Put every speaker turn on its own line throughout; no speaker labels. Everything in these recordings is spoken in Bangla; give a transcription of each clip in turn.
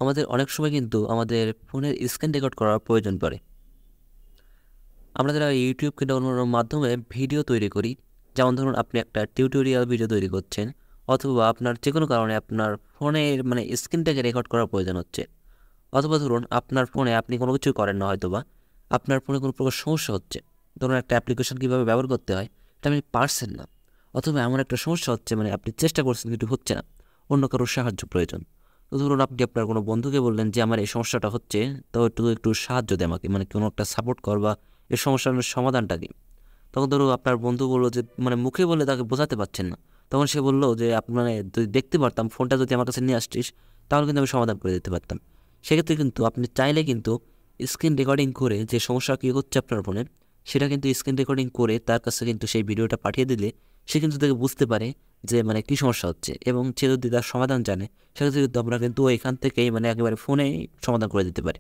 আমাদের অনেক সময় কিন্তু আমাদের ফোনের স্ক্রিন রেকর্ড করার প্রয়োজন পড়ে। আমরা যারা ইউটিউব কিংবা অন্যান্য মাধ্যমে ভিডিও তৈরি করি, যেমন ধরুন আপনি একটা টিউটোরিয়াল ভিডিও তৈরি করছেন, অথবা আপনার যে কোনো কারণে আপনার ফোনের স্ক্রিনটাকে রেকর্ড করার প্রয়োজন হচ্ছে, অথবা ধরুন আপনার ফোনে আপনি কোনো কিছু করেন না, হয়তোবা আপনার ফোনে কোনো প্রকার সমস্যা হচ্ছে। ধরুন একটা অ্যাপ্লিকেশন কীভাবে ব্যবহার করতে হয় এটা আপনি পারছেন না, অথবা এমন একটা সমস্যা হচ্ছে, আপনি চেষ্টা করছেন কিন্তু হচ্ছে না, অন্য কারোর সাহায্য প্রয়োজন। তো ধরুন আপনি আপনার কোনো বন্ধুকে বললেন যে আমার এই সমস্যাটা হচ্ছে, তো একটু একটু সাহায্য দে আমাকে, কোনো একটা সাপোর্ট কর, বা এই সমস্যার সমাধানটা কি। তখন ধরুন আপনার বন্ধু বললো যে মুখে বলে তাকে বোঝাতে পারছেন না, তখন সে বললো যে যদি দেখতে পারতাম ফোনটা, যদি আমার কাছে নিয়ে আসছিস তাহলে কিন্তু আমি সমাধান করে দিতে পারতাম। সেক্ষেত্রে কিন্তু আপনি চাইলে কিন্তু স্ক্রিন রেকর্ডিং করে যে সমস্যা কী হচ্ছে আপনার ফোনের, সেটা কিন্তু স্ক্রিন রেকর্ডিং করে তার কাছে কিন্তু সেই ভিডিওটা পাঠিয়ে দিলে সে কিন্তু তাকে বুঝতে পারে যে কী সমস্যা হচ্ছে, এবং সে যদি তার সমাধান জানে সেক্ষেত্রে কিন্তু আমরা কিন্তু এখান থেকেই একেবারে ফোনেই সমাধান করে দিতে পারি।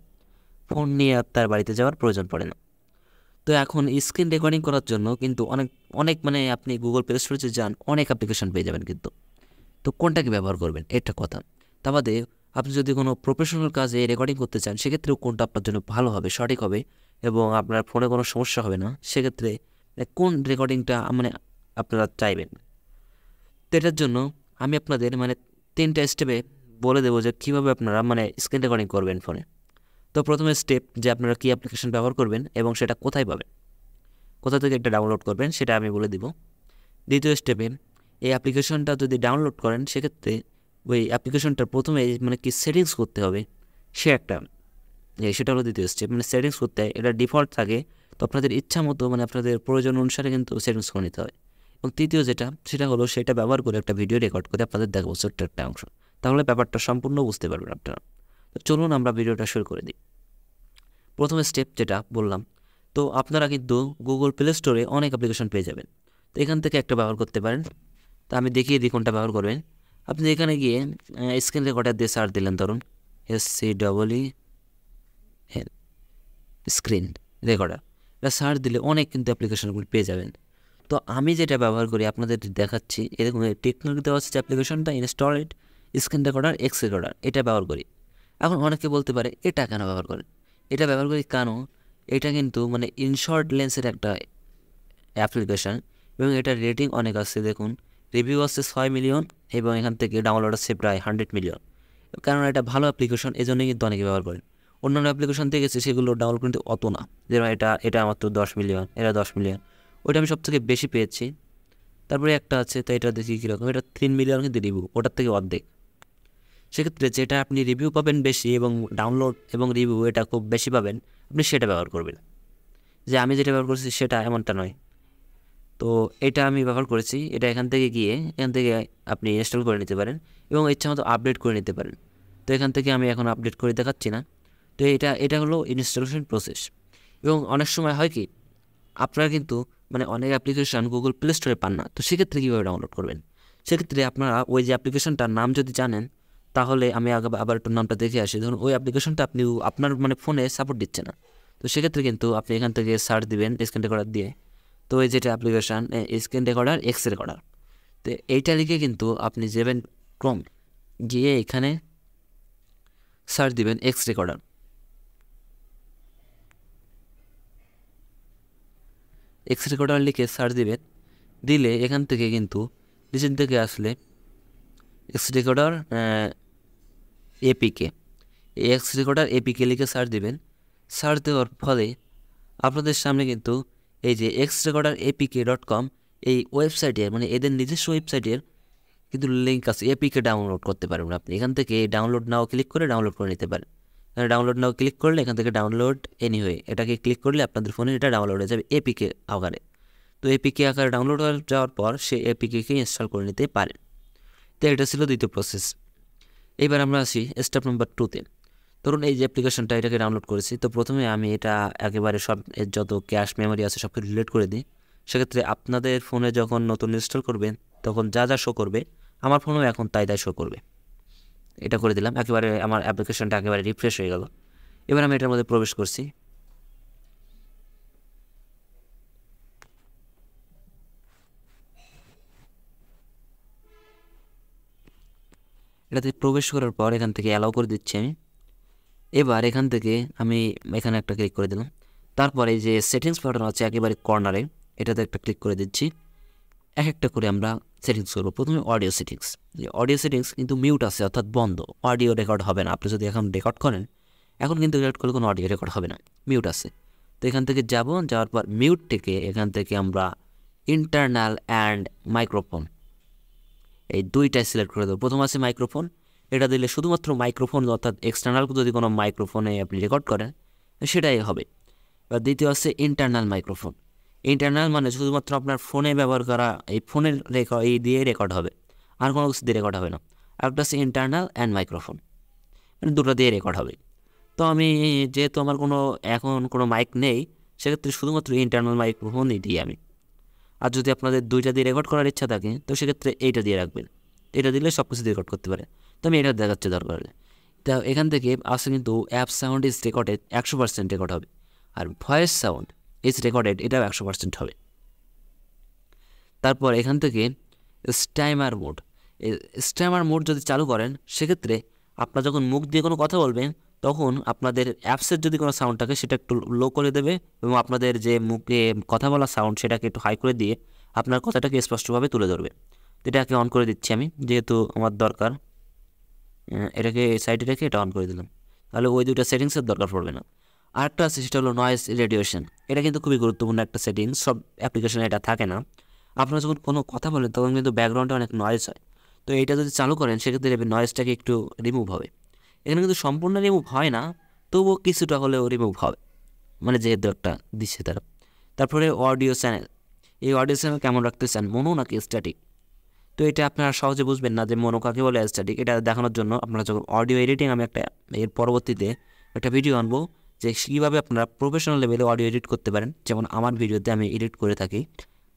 ফোন নিয়ে আর তার বাড়িতে যাওয়ার প্রয়োজন পড়ে না। তো এখন স্ক্রিন রেকর্ডিং করার জন্য কিন্তু অনেক অনেক আপনি গুগল প্লে স্টোরে যে যান, অনেক অ্যাপ্লিকেশন পেয়ে যাবেন কিন্তু। তো কোনটাকে ব্যবহার করবেন এটা কথা। তা বাদে আপনি যদি কোনো প্রফেশনাল কাজে রেকর্ডিং করতে চান, সেক্ষেত্রেও কোনটা আপনার জন্য ভালো হবে, সঠিক হবে, এবং আপনার ফোনে কোনো সমস্যা হবে না, সেক্ষেত্রে কোন রেকর্ডিংটা আপনারা চাইবেন। তো এটার জন্য আমি আপনাদের 3টা স্টেপে বলে দেবো যে কীভাবে আপনারা স্ক্রিন রেকর্ডিং করবেন ফোনে। তো প্রথমে স্টেপ যে আপনারা কী অ্যাপ্লিকেশন ব্যবহার করবেন এবং সেটা কোথায় পাবেন, কোথা থেকে এটা ডাউনলোড করবেন সেটা আমি বলে দিব। দ্বিতীয় স্টেপে এই অ্যাপ্লিকেশনটা যদি ডাউনলোড করেন, সেক্ষেত্রে ওই অ্যাপ্লিকেশনটার প্রথমে কি সেটিংস করতে হবে, সেটা হলো দ্বিতীয় স্টেপ। সেটিংস করতে হয়, এটা ডিফল্ট থাকে, তো আপনাদের ইচ্ছা মতো আপনাদের প্রয়োজন অনুসারে কিন্তু সেটিংস করে নিতে হয়। এবং তৃতীয় সেটা হলো সেটা ব্যবহার করে একটা ভিডিও রেকর্ড করে আপনাদের দেখাবো ছোট্ট একটা অংশ, তাহলে ব্যাপারটা সম্পূর্ণ বুঝতে পারবেন আপনারা। তো চলুন আমরা ভিডিওটা শুরু করে দিই। প্রথম স্টেপ যেটা বললাম, তো আপনারা কিন্তু গুগল প্লে স্টোরে অনেক অ্যাপ্লিকেশন পেয়ে যাবেন, তো এখান থেকে একটা ব্যবহার করতে পারেন। তো আমি দেখিয়ে দিই কোনটা ব্যবহার করবেন। আপনি এখানে গিয়ে স্ক্রিন রেকর্ডার দিয়ে সার্চ দিলেন, ধরুন SCEE স্ক্রিন রেকর্ডার, এটা সার্চ দিলে অনেক কিন্তু অ্যাপ্লিকেশনগুলো পেয়ে যাবেন। তো আমি যেটা ব্যবহার করি আপনাদের দেখাচ্ছি, এরকম টেকনোলজি দেওয়া হচ্ছে অ্যাপ্লিকেশনটা installed screen recorder x recorder, এটা ব্যবহার করি। এখন অনেকে বলতে পারে এটা কেন ব্যবহার করেন। এটা ব্যবহার করি কারণ এটা কিন্তু ইনশর্ট লেন্সের একটা অ্যাপ্লিকেশান, এবং এটার রেটিং অনেক আছে। দেখুন, রিভিউ আছে 6 মিলিয়ন, এবং এখান থেকে ডাউনলোড আছে প্রায় 100 মিলিয়ন। কারণ এটা ভালো অ্যাপ্লিকেশন, এই জন্যই কিন্তু অনেকে ব্যবহার করেন। অন্যান্য অ্যাপ্লিকেশন দেখেছি সেগুলো ডাউনলোড কিন্তু অত না, যেমন এটা মাত্র 10 মিলিয়ন, এটা 10 মিলিয়ন, ওইটা আমি সব থেকে বেশি পেয়েছি। তারপরে একটা আছে, তো এটা দেখি কীরকম, এটা 3 মিলিয়ন কিন্তু রিভিউ, ওটার থেকে অর্ধেক। সেক্ষেত্রে যেটা আপনি রিভিউ পাবেন বেশি, এবং ডাউনলোড এবং রিভিউ এটা খুব বেশি পাবেন, আপনি সেটা ব্যবহার করবেন। যে আমি যেটা ব্যবহার করছি সেটা এমনটা নয়। তো এটা আমি ব্যবহার করেছি, এটা এখান থেকে আপনি ইনস্টল করে নিতে পারেন, এবং ইচ্ছা মতো আপডেট করে নিতে পারেন। তো এখান থেকে আমি এখন আপডেট করে দেখাচ্ছি না। তো এটা হলো ইনস্টলেশন প্রসেস। এবং অনেক সময় হয় কি, আপনারা কিন্তু অনেক অ্যাপ্লিকেশান গুগল প্লে স্টোরে পান না, তো সেক্ষেত্রে কীভাবে ডাউনলোড করবেন। সেক্ষেত্রে আপনারা ওই যে অ্যাপ্লিকেশনটার নাম যদি জানেন, তাহলে আমি আবার একটু নামটা দেখে আসি। ধরুন ওই অ্যাপ্লিকেশনটা আপনি আপনার ফোনে সাপোর্ট দিচ্ছে না, তো সেক্ষেত্রে কিন্তু আপনি এখান থেকে সার্চ দিবেন স্ক্রিন রেকর্ডার দিয়ে। তো এই যেটা application screen recorder x recorder, তো এইটা লিখে কিন্তু আপনি যাবেন ক্রোম, গিয়ে এখানে সার্চ দিবেন এক্স রেকর্ডার। এক্স রেকর্ডার লিখে সার্চ দিবেন, দিলে এখান থেকে কিন্তু নিচের দিকে আসলে x recorder APK, x recorder APK লিখে সার্চ দিবেন। সার্চ দেওয়ার ফলে আপনাদের সামনে কিন্তু এই যে xrecorderapk.com এই ওয়েবসাইটের এদের নিজস্ব ওয়েবসাইটের কিন্তু লিঙ্ক আছে, এপিকে ডাউনলোড করতে পারবেন আপনি। এখান থেকে ডাউনলোড নাও ক্লিক করে ডাউনলোড করে নিতে পারেন। এখানে ডাউনলোড নাও ক্লিক করলে এখান থেকে ডাউনলোড এনিওয়ে এটাকে ক্লিক করলে আপনাদের ফোনে এটা ডাউনলোড হয়ে যাবে এপিকে আকারে। তো এপিকে আকারে ডাউনলোড হয়ে যাওয়ার পর সে এপিকেকে ইনস্টল করে নিতে পারেন। তো এটা ছিল দ্বিতীয় প্রসেস। এবার আমরা আসি স্টেপ নাম্বার 2-তে। ধরুন এই যে অ্যাপ্লিকেশনটা, এটাকে ডাউনলোড করেছি, তো প্রথমে আমি এটা একেবারে সব যত ক্যাশ মেমোরি আছে সবকে ডিলিট করে দিই। সেক্ষেত্রে আপনাদের ফোনে যখন নতুন ইনস্টল করবেন তখন যা যা শো করবে, আমার ফোনেও এখন তাই শো করবে। এটা করে দিলাম, একেবারে আমার অ্যাপ্লিকেশনটা একেবারে রিফ্রেশ হয়ে গেল। এবার আমি এটার মধ্যে প্রবেশ করছি। এটাতে প্রবেশ করার পর এখান থেকে অ্যালাউ করে দিচ্ছি আমি। এবার এখান থেকে আমি এখানে একটা ক্লিক করে দিলাম। তারপরে যে সেটিংস বাটন আছে একেবারে কর্নারে, এটাতে একটা ক্লিক করে দিচ্ছি। এক একটা করে আমরা সেটিংস করবো। প্রথমে অডিও সেটিংস। অডিও সেটিংস কিন্তু মিউট আছে, অর্থাৎ বন্ধ, অডিও রেকর্ড হবে না। আপনি যদি এখন রেকর্ড করেন, এখন কিন্তু রেকর্ড করলে কোনো অডিও রেকর্ড হবে না, মিউট আছে। তো এখান থেকে যাওয়ার পর মিউট থেকে এখান থেকে আমরা ইন্টারনাল অ্যান্ড মাইক্রোফোন, এই দুইটাই সিলেক্ট করে দেবো। প্রথম আছে মাইক্রোফোন, এটা দিলে শুধুমাত্র মাইক্রোফোন, অর্থাৎ এক্সটার্নাল যদি কোনো মাইক্রোফোনে আপনি রেকর্ড করেন সেটাই হবে। এবার দ্বিতীয় আছে ইন্টারনাল মাইক্রোফোন। ইন্টারনাল মানে শুধুমাত্র আপনার ফোনে ব্যবহার করা, এই ফোনের এই দিয়ে রেকর্ড হবে, আর কোনো কিছু দিয়ে রেকর্ড হবে না। আরেকটা আছে ইন্টারনাল অ্যান্ড মাইক্রোফোন, মানে দুটো দিয়ে রেকর্ড হবে। তো আমি যেহেতু আমার এখন কোনো মাইক নেই, সেক্ষেত্রে শুধুমাত্র ইন্টারনাল মাইক্রোফোনই দিই আমি। আর যদি আপনাদের দুইটা দিয়ে রেকর্ড করার ইচ্ছা থাকে, তো সেক্ষেত্রে এইটা দিয়ে রাখবেন, এটা দিলে সব কিছু দিয়ে রেকর্ড করতে পারে। তো আমি এটা দেখাচ্ছি দরকার হলে। তা এখান থেকে আসে কিন্তু app sound is recorded 100% record হবে, আর ভয়েস সাউন্ড ইজ রেকর্ডেড এটাও 100% হবে। তারপর এখান থেকে স্টাইমার মোড, এই স্টাইমার মোড যদি চালু করেন, সেক্ষেত্রে আপনার যখন মুখ দিয়ে কোনো কথা বলবেন, তখন আপনাদের অ্যাপসের যদি কোনো সাউন্ড থাকে সেটা একটু লো করে দেবে, এবং আপনাদের যে মুখে কথা বলা সাউন্ড সেটাকে একটু হাই করে দিয়ে আপনার কথাটাকে স্পষ্টভাবে তুলে ধরবে। এটাকে অন করে দিচ্ছি আমি, যেহেতু আমার দরকার। এটাকে সাইডে রেখে এটা অন করে দিলাম, তাহলে ওই দুটো সেটিংসের দরকার পড়বে না। আরেকটা আছে, সেটা হলো নয়েজ রেডিয়েশন। এটা কিন্তু খুবই গুরুত্বপূর্ণ একটা সেটিংস, সব অ্যাপ্লিকেশনে এটা থাকে না। আপনারা যখন কোনো কথা বলেন তখন কিন্তু ব্যাকগ্রাউন্ডে অনেক নয়েজ হয়। তো এটা যদি চালু করেন, সেক্ষেত্রে নয়েজটাকে একটু রিমুভ হবে। এখানে কিন্তু সম্পূর্ণ রিমুভ হয় না, তবুও কিছুটা হলেও রিমুভ হবে, মানে যেহেতু একটা দিচ্ছে তারা। তারপরে অডিও চ্যানেল, এই অডিও চ্যানেল কেমন রাখতে চান, মোনো নাকি স্ট্যাটিক? তো এটা আপনারা সহজে বুঝবেন না যে মোনো কাকে বলে, স্ট্যাটিক। এটা দেখানোর জন্য আপনারা যখন অডিও এডিটিং, আমি এর পরবর্তীতে একটা ভিডিও আনবো যে কীভাবে আপনারা প্রফেশনাল লেভেলে অডিও এডিট করতে পারেন। যেমন আমার ভিডিওতে আমি এডিট করে থাকি।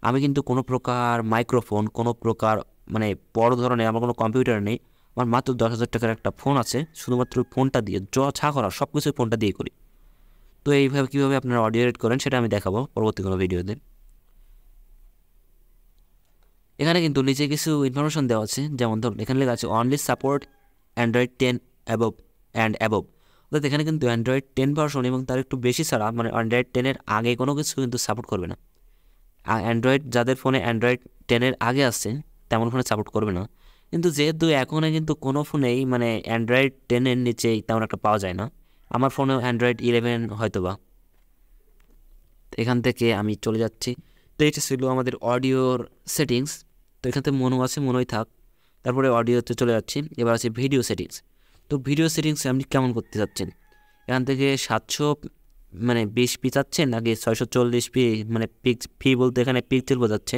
আমি কিন্তু কোনো প্রকার মাইক্রোফোন, কোনো প্রকার মানে বড় ধরনের আমার কোনো কম্পিউটার নেই। আমার মাত্র 10,000 টাকার একটা ফোন আছে, শুধুমাত্র ফোনটা দিয়ে যা করা সব কিছু ফোনটা দিয়ে করি। তো এইভাবে কীভাবে আপনারা অডিও এডিট করেন সেটা আমি দেখাবো পরবর্তী কোনো ভিডিওতে। এখানে কিন্তু নিচে কিছু ইনফরমেশন দেওয়া আছে, যেমন ধরুন এখানে লেখা আছে only support Android 10 above and above. অর্থাৎ এখানে কিন্তু অ্যান্ড্রয়েড 10 ভার্সন এবং তার একটু বেশি ছাড়া, মানে অ্যান্ড্রয়েড 10-এর আগে কোনো কিছু কিন্তু সাপোর্ট করবে না। অ্যান্ড্রয়েড যাদের ফোনে অ্যান্ড্রয়েড 10-এর আগে আসছে তেমন ফোনে সাপোর্ট করবে না। কিন্তু যেহেতু এখনও কিন্তু কোনো ফোনেই মানে অ্যান্ড্রয়েড 10-এর নিচেই তেমন একটা পাওয়া যায় না, আমার ফোনেও অ্যান্ড্রয়েড 11 হয়তো বা। এখান থেকে আমি চলে যাচ্ছি। তো এটা ছিল আমাদের অডিওর সেটিংস। তো এখান থেকে মনো আছে, মনোই থাক। তারপরে অডিওতে চলে যাচ্ছি। এবার আছে ভিডিও সেটিংস। তো ভিডিও সেটিংস আপনি কেমন করতে চাচ্ছেন? এখান থেকে 720p চাচ্ছেন নাকি 640p, মানে পি বলতে এখানে পিক্সেল বোঝাচ্ছে।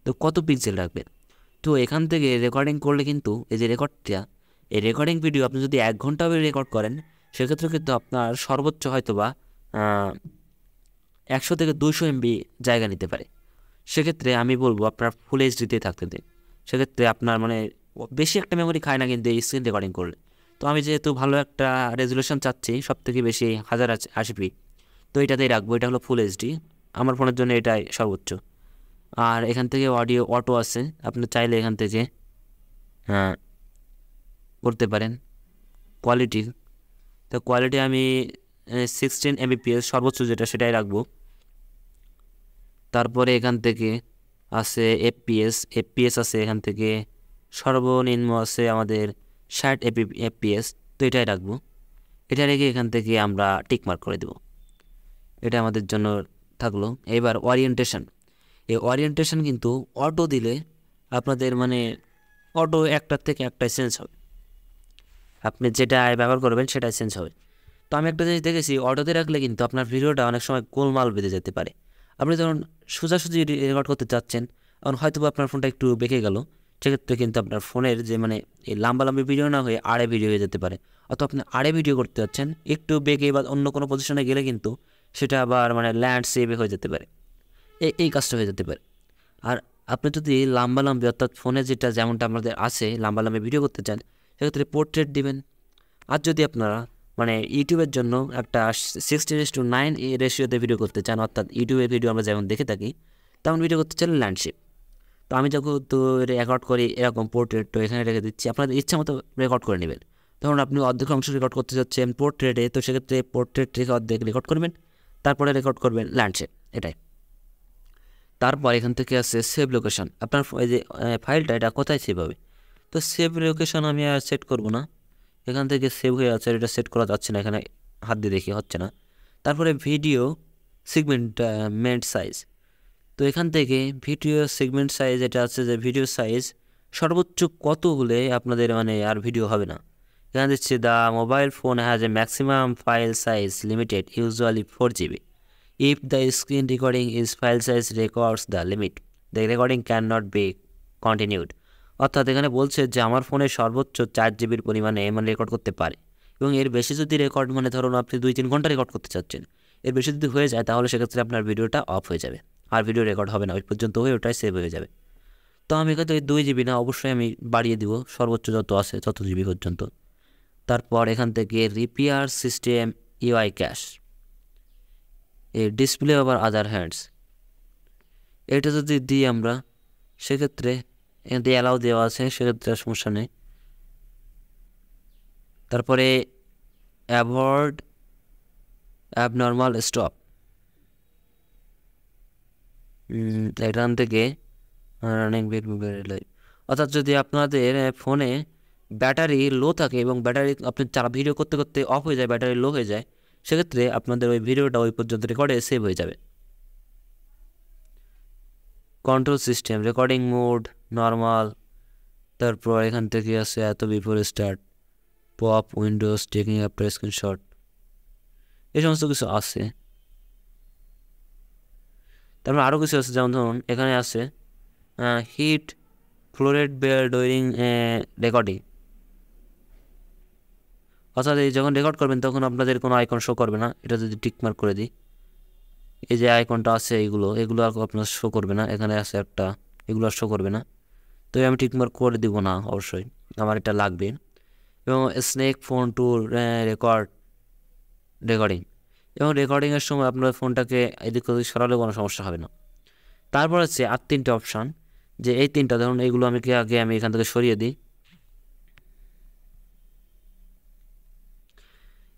তো কত পিক্সেল রাখবেন? তো এখান থেকে রেকর্ডিং করলে কিন্তু এই যে রেকর্ডটা, এই রেকর্ডিং ভিডিও আপনি যদি 1 ঘন্টা রেকর্ড করেন, সেক্ষেত্রে কিন্তু আপনার সর্বোচ্চ হয়তো বা 100 থেকে 200 MB জায়গা নিতে পারে। সেক্ষেত্রে আমি বলবো আপনার ফুল এইচডিতে থাকতে দিন। সেক্ষেত্রে আপনার মানে বেশি একটা মেমোরি খায় না কিন্তু এই স্ক্রিন রেকর্ডিং করলে। তো আমি যেহেতু ভালো একটা রেজুলেশন চাচ্ছি, সবথেকে বেশি 1080p, তো এটাতেই রাখবো। এটা হলো ফুল এইচডি, আমার ফোনের জন্য এটাই সর্বোচ্চ। আর এখান থেকে অডিও অটো আছে, আপনি চাইলে এখান থেকে করতে পারেন কোয়ালিটি। তো কোয়ালিটি আমি 16 Mbps সর্বোচ্চ যেটা সেটাই রাখবো। তারপরে এখান থেকে আছে এফপিএস আছে, এখান থেকে সর্বনিম্ন আছে আমাদের 60 FPS। তো এটাই রাখবো। এটা রেখে এখান থেকে আমরা টিকমার্ক করে দেব, এটা আমাদের জন্য থাকলো। এবার ওরিয়েন্টেশন, এই ওরিয়েন্টেশন কিন্তু অটো দিলে আপনাদের মানে অটো একটার থেকে একটাই চেঞ্জ হবে, আপনি যেটা ব্যবহার করবেন সেটাই চেঞ্জ হবে। তো আমি একটা জিনিস দেখেছি, অটোতে রাখলে কিন্তু আপনার ভিডিওটা অনেক সময় গোলমাল বেঁধে যেতে পারে। আপনি যখন সোজাসুজি রেকর্ড করতে চাচ্ছেন, তখন হয়তো আপনার ফোনটা একটু বেঁকে গেল, সেক্ষেত্রে কিন্তু আপনার ফোনের যে মানে এই লম্বা ভিডিও না হয়ে আড়ে ভিডিও হয়ে যেতে পারে। অথবা আপনি আড়ে ভিডিও করতে যাচ্ছেন, একটু বেঁকে বা অন্য কোনো পজিশনে গেলে কিন্তু সেটা আবার মানে ল্যান্ডস্কেপে হয়ে যেতে পারে, এই কাজটা হয়ে যেতে পারে। আর আপনি যদি লম্বা অর্থাৎ ফোনে যেটা যেমনটা আমাদের আছে লম্বা ভিডিও করতে চান, সেক্ষেত্রে পোর্ট্রেট দিবেন। আর যদি আপনারা মানে ইউটিউবের জন্য একটা 16:9 রেশিওতে ভিডিও করতে চান, অর্থাৎ ইউটিউবের ভিডিও আমরা যেমন দেখে থাকি তেমন ভিডিও করতে চান ল্যান্ডস্কেপ। তো আমি যখন তো রেকর্ড করি এরকম পোর্ট্রেট, তো এখানে রেখে দিচ্ছি, আপনাদের ইচ্ছা মতো রেকর্ড করে নেবেন। তো ধরুন আপনি অর্ধেক অংশ রেকর্ড করতে যাচ্ছেন পোর্ট্রেটে, তো সেক্ষেত্রে পোর্ট্রেট থেকে অর্ধেক রেকর্ড করবেন, তারপরে রেকর্ড করবেন ল্যান্ডস্কেপ, এটাই। তারপর এখান থেকে আসছে সেভ লোকেশন, আপনার এই যে ফাইলটা এটা কোথায় সেভ হবে। তো সেভ লোকেশন আমি আর সেট করব না, এখান থেকে সেভ হয়ে আছে, এটা সেট করা যাচ্ছে না, এখানে হাত দিয়ে দেখি হচ্ছে না। তারপরে ভিডিও সেগমেন্ট সাইজ, তো এখান থেকে ভিডিও সেগমেন্ট সাইজ এটা আছে যে ভিডিও সাইজ সর্বোচ্চ কত হলে আপনাদের মানে আর ভিডিও হবে না। এখানে দিচ্ছে the mobile phone has a maximum file size limited usually 4 GB। If the screen recording is file size records the limit, the recording can not be continued. অর্থাৎ এখানে বলছে যে আমার ফোনে সর্বোচ্চ 4 GB পরিমাণে মানে রেকর্ড করতে পারে, এবং এর বেশি যদি রেকর্ড মানে ধরুন আপনি 2-3 ঘন্টা রেকর্ড করতে চাচ্ছেন, এর বেশি যদি হয়ে যায় তাহলে সেক্ষেত্রে আপনার ভিডিওটা অফ হয়ে যাবে, আর ভিডিও রেকর্ড হবে না, ওই পর্যন্ত হয়ে ওটাই সেভ হয়ে যাবে। তো আমি এখানে 2 GB না, অবশ্যই আমি বাড়িয়ে দিব সর্বোচ্চ যত আছে তত জিবি পর্যন্ত। তারপর এখান থেকে রিপেয়ার সিস্টেম ইউআই ক্যাশ, এই ডিসপ্লে ওভার আদার হ্যান্ডস, এটা যদি দিই আমরা সেক্ষেত্রে এখানে অ্যালাউ দেওয়া আছে, সেক্ষেত্রে সমস্যা নেই। তারপরে অ্যাভয়েড অ্যাবনর্মাল স্টপ, এখান থেকে রানিং বিট লাইভ, অর্থাৎ যদি আপনাদের ফোনে ব্যাটারি লো থাকে এবং ব্যাটারি আপনি ভিডিও করতে করতে অফ হয়ে যায়, ব্যাটারি লো হয়ে যায়, সেক্ষেত্রে আপনাদের ওই ভিডিওটা ওই পর্যন্ত রেকর্ডে সেভ হয়ে যাবে। Control system recording mode normal, তারপর এখান থেকে আসে এত before start, pop Windows taking after screenshot, এই সমস্ত কিছু আছে। তারপর আরও কিছু আছে, যেমন ধরুন এখানে আছে heat flow rate bare during recording, অর্থাৎ এই যখন রেকর্ড করবেন তখন আপনাদের কোনো আইকন শো করবে না। এটা যদি টিকমার্ক করে দিই, এই যে আইকনটা আছে এগুলো আর আপনার শো করবে না, এখানে আছে একটা, এগুলো আর শো করবে না। তো আমি টিকমার্ক করে দিব না, অবশ্যই আমার এটা লাগবে। এবং স্নেক ফোন টু রেকর্ডিং, এবং রেকর্ডিংয়ের সময় আপনার ফোনটাকে এদিক ওদিক সরালেও কোনো সমস্যা হবে না। তারপর হচ্ছে আর 3টে অপশান, যে এই 3টা ধরুন এইগুলো আমি আগে এখান থেকে সরিয়ে দিই।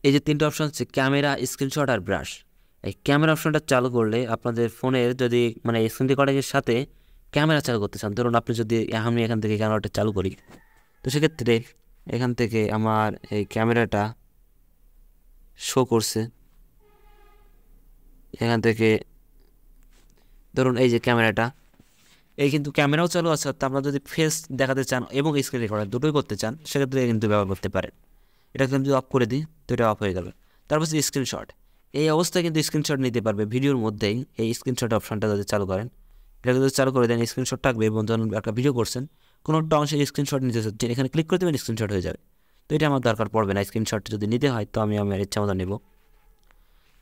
এই যে 3টে অপশান হচ্ছে ক্যামেরা, স্ক্রিনশট আর ব্রাশ। এই ক্যামেরা অপশানটা চালু করলে আপনাদের ফোনের যদি মানে স্ক্রিন রেকর্ডিংয়ের সাথে ক্যামেরা চালু করতে চান, ধরুন আপনি যদি আমি এখান থেকে ক্যামেরাটা চালু করি, তো সেক্ষেত্রে এখান থেকে আমার এই ক্যামেরাটা শো করছে, এখান থেকে ধরুন এই যে ক্যামেরাটা, এই কিন্তু ক্যামেরাও চালু আছে, অর্থাৎ আপনারা যদি ফেস দেখাতে চান এবং স্ক্রিন রেকর্ডার দুটোই করতে চান সেক্ষেত্রে কিন্তু ব্যবহার করতে পারেন। এটা কিন্তু অফ করে দিই, তো এটা অফ হয়ে যাবে। তারপর হচ্ছে স্ক্রিনশট, এই অবস্থায় কিন্তু স্ক্রিনশট নিতে পারবে ভিডিওর মধ্যেই, এই স্ক্রিনশট অপশানটা যদি চালু করেন, এটা যদি চালু করে দেন স্ক্রিনশট থাকবে, এবং যখন একটা ভিডিও করছেন কোনো একটা অংশে স্ক্রিনশট নিতে চাচ্ছেন, এখানে ক্লিক করে দেবেন স্ক্রিনশট হয়ে যাবে। তো এটা আমার দরকার পড়বে না, স্ক্রিনশট যদি নিতে হয় তো আমি আমার ইচ্ছা মতো নেব।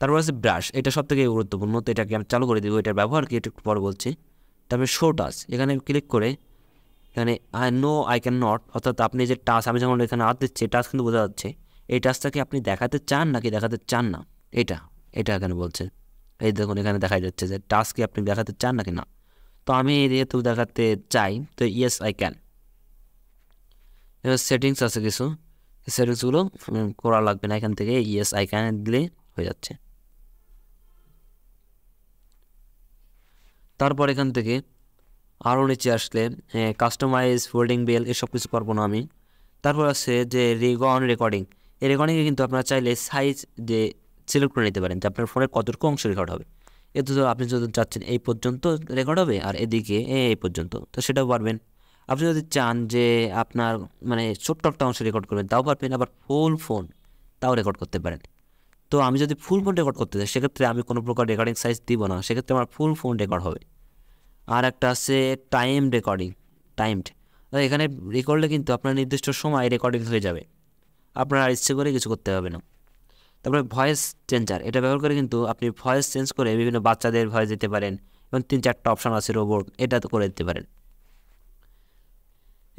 তারপর আছে ব্রাশ, এটা সব থেকে গুরুত্বপূর্ণ, তো এটাকে আমি চালু করে দেবো, এটার ব্যবহার কি একটু পরে বলছি। তারপরে শো টাচ, এখানে ক্লিক করে এখানে আই ক্যান নট, অর্থাৎ আপনি যে টাচ, আমি যখন এখানে হাত দিচ্ছি টাচ কিন্তু বোঝা যাচ্ছে, এই টাচটাকে আপনি দেখাতে চান নাকি দেখাতে চান না, এটা এখানে বলছে। এই দেখুন এখানে দেখা যাচ্ছে যে টাচ কি আপনি দেখাতে চান নাকি না, তো আমি যেহেতু দেখাতে চাই তো ইয়েস আই ক্যান। এবার সেটিংস আছে কিছু, সেটিংসগুলো করা লাগবে না, এখান থেকে ইয়েস আই ক্যান দিলে হয়ে যাচ্ছে। তারপর এখান থেকে আরও নিচে আসলে কাস্টমাইজ ফোল্ডিং বেল, এসব কিছু পারবো না আমি। তারপর আছে যে রেকর্ডিং, এই রেকর্ডিংয়ে কিন্তু আপনারা চাইলে সাইজ যে সিলেক্ট করে নিতে পারেন যে আপনার ফোনের কতটুকু অংশ রেকর্ড হবে। এতে তো আপনি যদি চাচ্ছেন এই পর্যন্ত রেকর্ড হবে আর এদিকে এই পর্যন্ত, তো সেটাও পারবেন। আপনি যদি চান যে আপনার মানে ছোট্ট একটা অংশ রেকর্ড করবেন তাও পারবেন, আবার ফুল ফোন তাও রেকর্ড করতে পারেন। তো আমি যদি ফুল ফোন রেকর্ড করতে চাই সেক্ষেত্রে আমি কোনো প্রকার রেকর্ডিং সাইজ দিব না, সেক্ষেত্রে আমার ফুল ফোন রেকর্ড হবে। আর একটা আছে টাইমড, এখানে রেকর্ডে কিন্তু আপনার নির্দিষ্ট সময় রেকর্ডিং হয়ে যাবে, আপনার আর ইচ্ছে করে কিছু করতে হবে না। তারপরে ভয়েস চেঞ্জার, এটা ব্যবহার করে কিন্তু আপনি ভয়েস চেঞ্জ করে বিভিন্ন বাচ্চাদের ভয়েস দিতে পারেন, এবং 3-4টা অপশান আছে রোবট, এটা তো করে দিতে পারেন।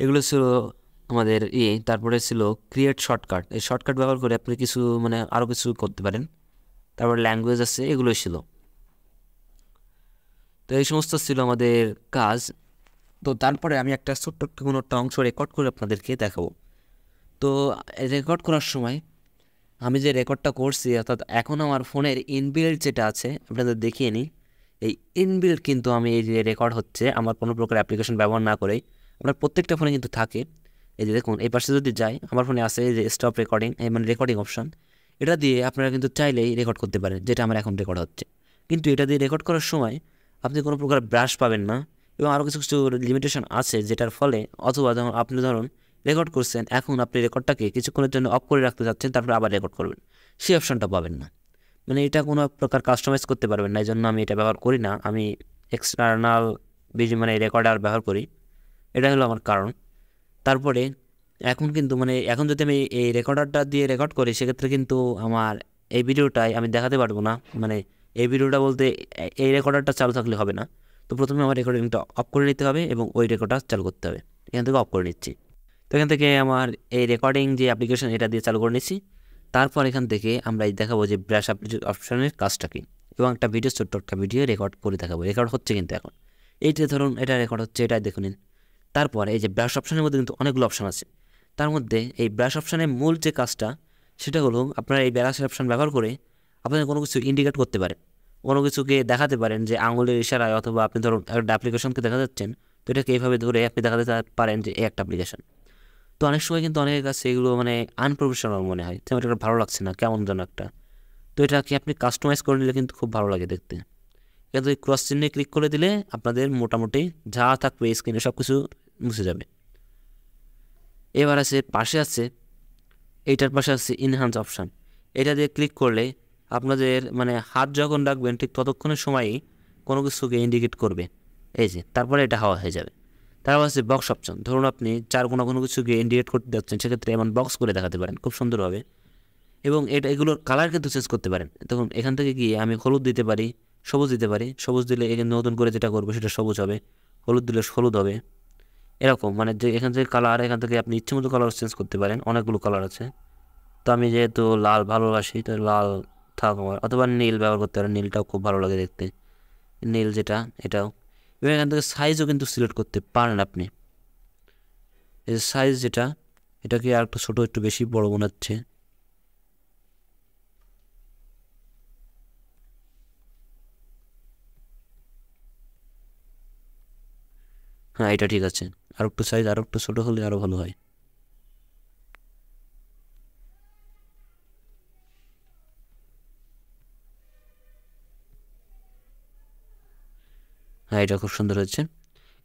এগুলো ছিল আমাদের তারপরে ছিল ক্রিয়েট শর্টকাট, এই শর্টকাট ব্যবহার করে আপনি কিছু মানে আরও কিছু করতে পারেন। তারপরে ল্যাঙ্গুয়েজ আছে, এগুলোই ছিল। তো এই সমস্ত ছিল আমাদের কাজ। তো তারপরে আমি একটা ছোট্ট কোনো একটা অংশ রেকর্ড করে আপনাদেরকে দেখাবো। তো রেকর্ড করার সময় আমি যে রেকর্ডটা করছি অর্থাৎ এখন আমার ফোনের ইনবিল্ট যেটা আছে আপনাদের দেখিয়ে নিই। এই ইনবিল্ট কিন্তু আমি এই যে রেকর্ড হচ্ছে আমার কোনো প্রকার অ্যাপ্লিকেশন ব্যবহার না করেই আপনার প্রত্যেকটা ফোনে কিন্তু থাকে। এই যে দেখুন এই পাশে যদি যাই আমার ফোনে আসে এই যে স্টপ রেকর্ডিং, মানে রেকর্ডিং অপশন, এটা দিয়ে আপনারা কিন্তু চাইলেই রেকর্ড করতে পারেন, যেটা আমার এখন রেকর্ড হচ্ছে। কিন্তু এটা দিয়ে রেকর্ড করার সময় আপনি কোনো প্রকার ব্রাশ পাবেন না এবং আরও কিছু কিছু লিমিটেশন আছে, যেটার ফলে অথবা আপনি ধরুন রেকর্ড করছেন, এখন আপনি রেকর্ডটাকে কিছুক্ষণের জন্য অফ করে রাখতে চাচ্ছেন, তারপরে আবার রেকর্ড করবেন, সেই অপশনটা পাবেন না। মানে এটা কোনো প্রকার কাস্টমাইজ করতে পারবেন না, এই জন্য আমি এটা ব্যবহার করি না। আমি এক্সটার্নাল মানে রেকর্ডার ব্যবহার করি, এটা হলো আমার কারণ। তারপরে এখন কিন্তু মানে এখন যদি আমি এই রেকর্ডারটা দিয়ে রেকর্ড করি সেক্ষেত্রে কিন্তু আমার এই ভিডিওটাই আমি দেখাতে পারবো না। মানে এই ভিডিওটা বলতে এই রেকর্ডারটা চালু থাকলে হবে না। তো প্রথমে আমার রেকর্ডিংটা অফ করে নিতে হবে এবং ওই রেকর্ডার চালু করতে হবে। এখান থেকে অফ করে নিচ্ছি। তো এখান থেকে আমার এই রেকর্ডিং যে অ্যাপ্লিকেশন এটা দিয়ে চালু করে নিচ্ছি। তারপর এখান থেকে আমরা দেখাবো যে ব্রাশ অপশনের কাজটা কি, এবং একটা ভিডিও, ছোট্ট একটা ভিডিও রেকর্ড করে দেখাবো। রেকর্ড হচ্ছে কিন্তু এখন এইটা ধরুন এটা রেকর্ড হচ্ছে, এটা দেখুন। তারপর এই যে ব্রাশ অপশানের মধ্যে কিন্তু অনেকগুলো অপশান আছে। তার মধ্যে এই ব্রাশ অপশানের মূল যে কাজটা সেটা হলো আপনারা এই ব্রাশ অপশান ব্যবহার করে আপনারা কোনো কিছু ইন্ডিকেট করতে পারেন, কোনো কিছুকে দেখাতে পারেন যে আঙুলের ইশারায়, অথবা আপনি ধরুন একটা অ্যাপ্লিকেশনকে দেখা যাচ্ছেন, তো এটাকে এইভাবে ধরে আপনি দেখাতে পারেন যে এই একটা অ্যাপ্লিকেশন। তো অনেক সময় কিন্তু অনেকের কাছে এগুলো মানে আনপ্রফেশনাল মনে হয়, যেমন এটা ভালো লাগছে না, কেমন যেন একটা। তো এটাকে আপনি কাস্টমাইজ করে নিলে কিন্তু খুব ভালো লাগে দেখতে। কিন্তু এই ক্রস চিহ্নে ক্লিক করে দিলে আপনাদের মোটামুটি যা থাকবে স্ক্রিনে সব কিছু মুছে যাবে। এবার আছে পাশে আছে, এইটার পাশে আছে ইনহ্যান্স অপশান। এটা দিয়ে ক্লিক করলে আপনাদের মানে হাত যখন রাখবেন ঠিক ততক্ষণের সময়ই কোনো কিছুকে ইন্ডিকেট করবে, এই যে তারপরে এটা হাওয়া হয়ে যাবে। তারপর আছে বক্স অপশন। ধরুন আপনি কোনো কিছুকে ইন্ডিকেট করতে যাচ্ছেন, সেক্ষেত্রে এমন বক্স করে দেখাতে পারেন খুব সুন্দরভাবে। এবং এগুলোর কালার কিন্তু চেঞ্জ করতে পারেন। দেখুন এখান থেকে গিয়ে আমি হলুদ দিতে পারি, সবুজ দিতে পারি। সবুজ দিলে এখানে নতুন করে যেটা করবো সেটা সবুজ হবে, হলুদ দিলে হলুদ হবে, এরকম। মানে যে এখান থেকে কালার, এখান থেকে আপনি ইচ্ছে মতো কালার চেঞ্জ করতে পারেন, অনেকগুলো কালার আছে। তো আমি যেহেতু লাল ভালোবাসি তো লাল থাক আমার, অথবা নীল ব্যবহার করতে পারেন, নীলটাও খুব ভালো লাগে দেখতে, নীল যেটা এটাও। এবং এখান থেকে সাইজও কিন্তু সিলেক্ট করতে পারেন আপনি। এই যে সাইজ যেটা, এটাকে আর একটু ছোটো একটু বেশি বড় মনে হচ্ছে, হ্যাঁ এটা ঠিক আছে। আর একটু সাইজ আর একটু ছোটো হলে আরও ভালো হয়। হ্যাঁ এটা খুব সুন্দর হচ্ছে।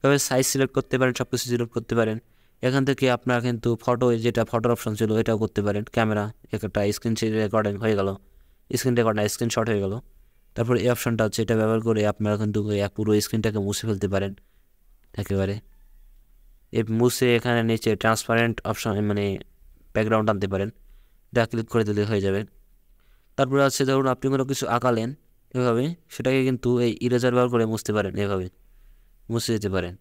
এভাবে সাইজ সিলেক্ট করতে পারেন, সব কিছু সিলেক্ট করতে পারেন। এখান থেকে আপনার কিন্তু ফটো, যেটা ফটোর অপশন ছিল এটাও করতে পারেন। ক্যামেরা একটা স্ক্রিন রেকর্ডিং হয়ে গেল, স্ক্রিন রেকর্ড না স্ক্রিনশট হয়ে গেল। তারপর এই অপশনটা হচ্ছে, এটা ব্যবহার করে আপনারা কিন্তু পুরো স্ক্রিনটাকে মুছে ফেলতে পারেন একেবারে। মুছে এখানে নিচে ট্রান্সপারেন্ট অপশন মানে ব্যাকগ্রাউন্ড আনতে পারেন, এটা ক্লিক করে দিলে হয়ে যাবে। তারপরে আছে ধরুন আপনি কোনো কিছু আঁকালেন এভাবে, সেটাকে কিন্তু এই ইরেজার ব্যবহার করে মুছতে পারেন, এভাবে মুছে দিতে পারেন।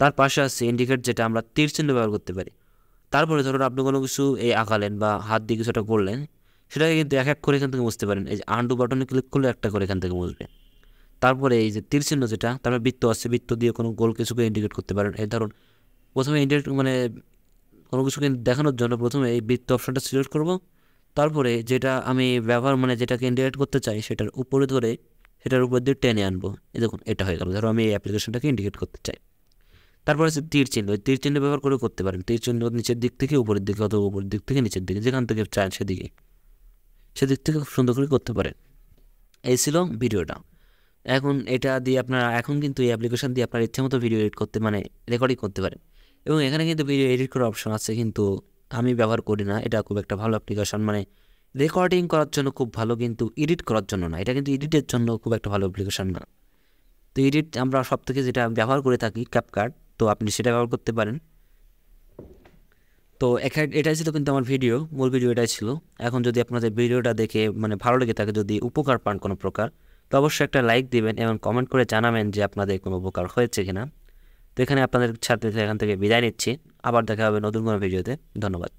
তার পাশে আছে ইন্ডিকেট, যেটা আমরা তীর চিহ্ন ব্যবহার করতে পারি। তারপরে ধরুন আপনি কোনো কিছু আঁকালেন বা হাত দিয়ে কিছুটা করলেন, সেটাকে কিন্তু এক এক করে এখান থেকে মুছতে পারেন। এই যে আন্ডু বাটনে ক্লিক করলে একটা করে এখান থেকে মুছবে। তারপরে এই যে তীর চিহ্ন যেটা, তারপরে বৃত্ত আছে, বৃত্ত দিয়ে কোনো গোল কিছুকে ইন্ডিকেট করতে পারেন। এই ধরুন প্রথমে ইন্ডিকেট মানে কোনো কিছুকে দেখানোর জন্য প্রথমে এই বৃত্ত অপশনটা সিলেক্ট করব। তারপরে যেটা আমি ব্যবহার মানে যেটাকে ইন্ডিকেট করতে চাই সেটার উপরে ধরে সেটার উপর দিয়ে টেনে আনবো। এই দেখুন এটা হয়ে গেল, ধরো আমি এই অ্যাপ্লিকেশনটাকে ইন্ডিকেট করতে চাই। তারপর আছে তীর চিহ্ন, তীর চিহ্ন ব্যবহার করে করতে পারেন। তীর চিহ্ন নিচের দিক থেকে উপরের দিকে, অথবা উপরের দিক থেকে নিচের দিকে, যেখান থেকে চান সেদিক থেকে খুব সুন্দর করে করতে পারেন। এই ছিল ভিডিওটা। এখন এটা দিয়ে আপনারা এখন কিন্তু এই অ্যাপ্লিকেশন দিয়ে আপনার ইচ্ছে মতো ভিডিও এডিট করতে মানে রেকর্ডিং করতে পারেন। এবং এখানে কিন্তু ভিডিও এডিট করার অপশন আছে, কিন্তু আমি ব্যবহার করি না। এটা খুব একটা ভালো অ্যাপ্লিকেশন, মানে রেকর্ডিং করার জন্য খুব ভালো, কিন্তু এডিট করার জন্য না। এটা কিন্তু এডিটের জন্য খুব একটা ভালো অ্যাপ্লিকেশন না। তো এডিট আমরা সব থেকে যেটা ব্যবহার করে থাকি ক্যাপকাট, তো আপনি সেটা ব্যবহার করতে পারেন। তো এটাই ছিল কিন্তু আমার ভিডিও, মূল ভিডিও এটাই ছিল। এখন যদি আপনাদের ভিডিওটা দেখে মানে ভালো লেগে থাকে, যদি উপকার পান কোনো প্রকার, তো অবশ্যই একটা লাইক দিবেন এবং কমেন্ট করে জানাবেন যে আপনাদের কোনো উপকার হয়েছে কিনা। তো এখানে আপনাদের সাথে এখান থেকে বিদায় নিচ্ছি, আবার দেখা হবে নতুন কোনো ভিডিওতে। ধন্যবাদ।